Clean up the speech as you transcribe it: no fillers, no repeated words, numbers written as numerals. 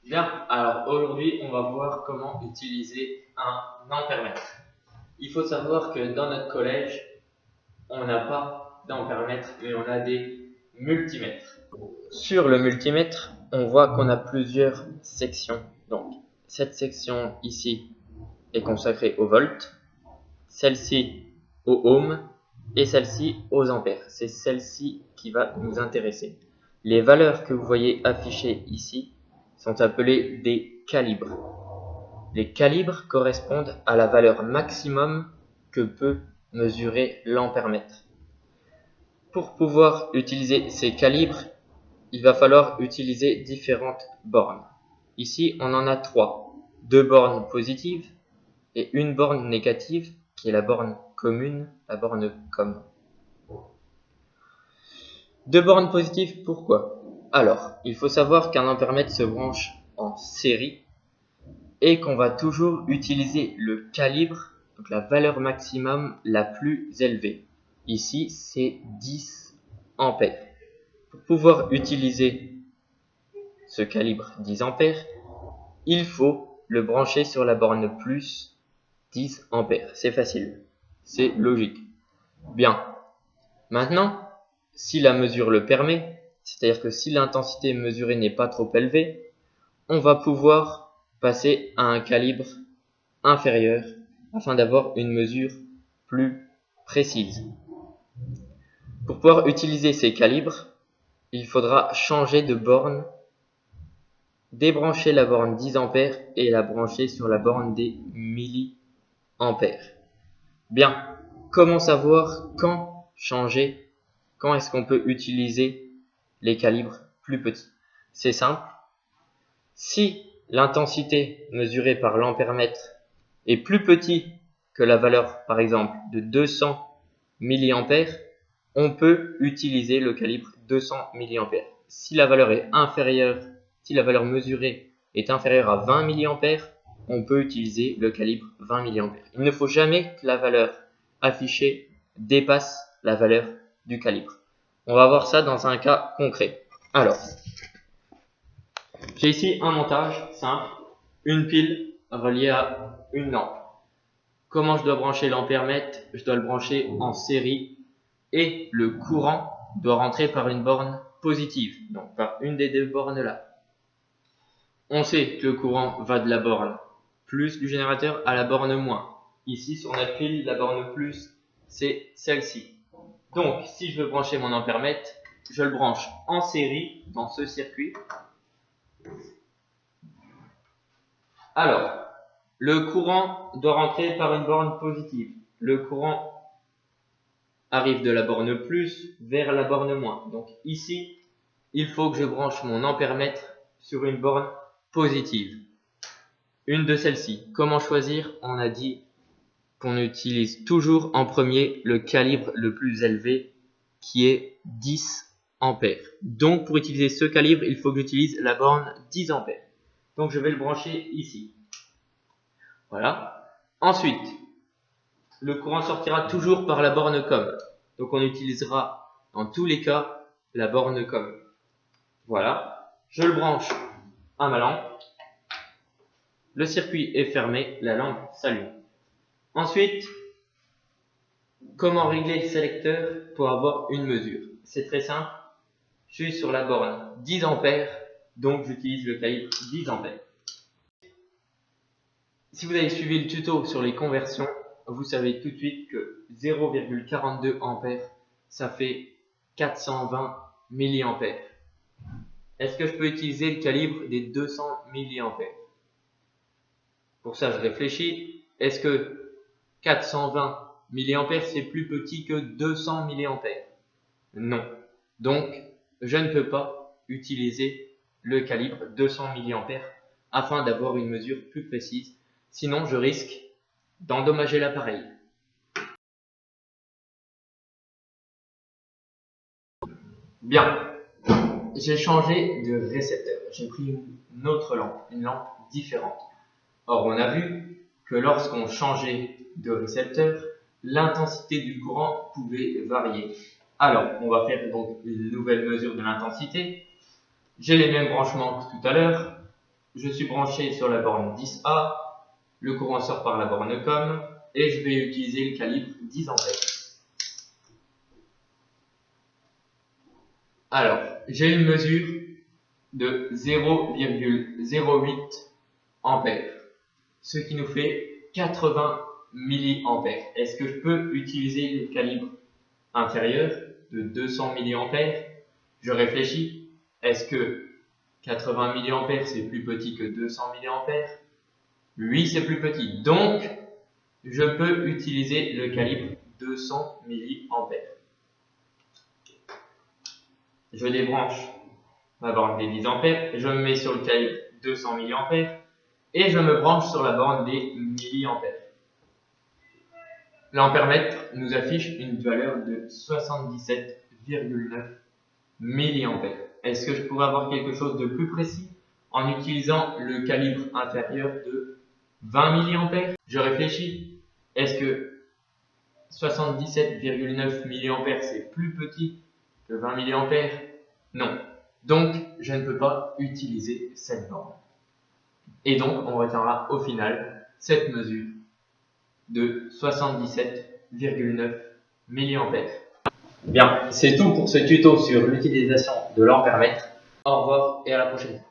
Bien, alors aujourd'hui, on va voir comment utiliser un ampèremètre. Il faut savoir que dans notre collège, on n'a pas d'ampèremètre, mais on a des multimètres. Sur le multimètre, on voit qu'on a plusieurs sections. Donc, cette section ici est consacrée au volt, celle-ci au ohm et celle-ci aux ampères. C'est celle-ci qui va nous intéresser. Les valeurs que vous voyez affichées ici sont appelées des calibres. Les calibres correspondent à la valeur maximum que peut mesurer l'ampèremètre. Pour pouvoir utiliser ces calibres, il va falloir utiliser différentes bornes. Ici, on en a trois. Deux bornes positives et une borne négative qui est la borne commune, la borne com. Deux bornes positives, pourquoi? Alors, il faut savoir qu'un ampèremètre se branche en série et qu'on va toujours utiliser le calibre, donc la valeur maximum la plus élevée. Ici, c'est 10 ampères. Pour pouvoir utiliser ce calibre 10 ampères, il faut le brancher sur la borne plus 10 ampères. C'est facile, c'est logique. Bien. Maintenant, si la mesure le permet, c'est-à-dire que si l'intensité mesurée n'est pas trop élevée, on va pouvoir passer à un calibre inférieur afin d'avoir une mesure plus précise. Pour pouvoir utiliser ces calibres, il faudra changer de borne, débrancher la borne 10 ampères et la brancher sur la borne des milliampères. Bien, comment savoir quand changer, quand est-ce qu'on peut utiliser les calibres plus petits? C'est simple. Si l'intensité mesurée par l'ampèremètre est plus petite que la valeur, par exemple, de 200 milliampères, on peut utiliser le calibre 200 milliampères. Si la valeur est inférieure, si la valeur mesurée est inférieure à 20 milliampères, on peut utiliser le calibre 20 milliampères. Il ne faut jamais que la valeur affichée dépasse la valeur du calibre. On va voir ça dans un cas concret. Alors, j'ai ici un montage simple, une pile reliée à une lampe. Comment je dois brancher l'ampèremètre? Je dois le brancher en série et le courant doit rentrer par une borne positive, donc par une des deux bornes là. On sait que le courant va de la borne plus du générateur à la borne moins. Ici sur notre pile, la borne plus, c'est celle-ci. Donc si je veux brancher mon ampèremètre, je le branche en série dans ce circuit. Alors, le courant doit rentrer par une borne positive. Le courant arrive de la borne plus vers la borne moins. Donc ici, il faut que je branche mon ampèremètre sur une borne positive. Une de celles-ci. Comment choisir? On a dit qu'on utilise toujours en premier le calibre le plus élevé qui est 10 ampères. Donc pour utiliser ce calibre, il faut que j'utilise la borne 10 ampères. Donc je vais le brancher ici. Voilà. Ensuite, le courant sortira toujours par la borne com. Donc on utilisera dans tous les cas la borne com. Voilà. Je le branche à ma lampe. Le circuit est fermé, la lampe s'allume. Ensuite, comment régler le sélecteur pour avoir une mesure? C'est très simple. Je suis sur la borne 10 ampères, donc j'utilise le calibre 10 ampères. Si vous avez suivi le tuto sur les conversions, vous savez tout de suite que 0,42 ampères, ça fait 420 milliampères. Est-ce que je peux utiliser le calibre des 200 milliampères? Pour ça, je réfléchis. Est-ce que 420 milliampères, c'est plus petit que 200 milliampères? Non. Donc, je ne peux pas utiliser le calibre 200 milliampères afin d'avoir une mesure plus précise. Sinon, je risque d'endommager l'appareil. Bien. J'ai changé de récepteur. J'ai pris une autre lampe, une lampe différente. Or, on a vu que lorsqu'on changeait de récepteur, l'intensité du courant pouvait varier. Alors, on va faire donc une nouvelle mesure de l'intensité. J'ai les mêmes branchements que tout à l'heure. je suis branché sur la borne 10A, le courant sort par la borne COM et je vais utiliser le calibre 10 A. Alors, j'ai une mesure de 0,08 ampères, ce qui nous fait 80 milliampères. Est-ce que je peux utiliser le calibre inférieur de 200 milliampères? Je réfléchis. Est-ce que 80 milliampères c'est plus petit que 200 milliampères? Oui, c'est plus petit. Donc, je peux utiliser le calibre 200 milliampères. Je débranche ma borne des 10 ampères, je me mets sur le calibre 200 milliampères et je me branche sur la borne des milliampères. L'ampèremètre nous affiche une valeur de 77,9 milliampères. Est-ce que je pourrais avoir quelque chose de plus précis en utilisant le calibre inférieur de 20 milliampères? Je réfléchis. Est-ce que 77,9 milliampères c'est plus petit que 20 milliampères? Non. Donc, je ne peux pas utiliser cette borne. Et donc, on retiendra au final cette mesure de 77,9 milliampères. Bien, c'est tout pour ce tuto sur l'utilisation de l'ampèremètre. Au revoir et à la prochaine.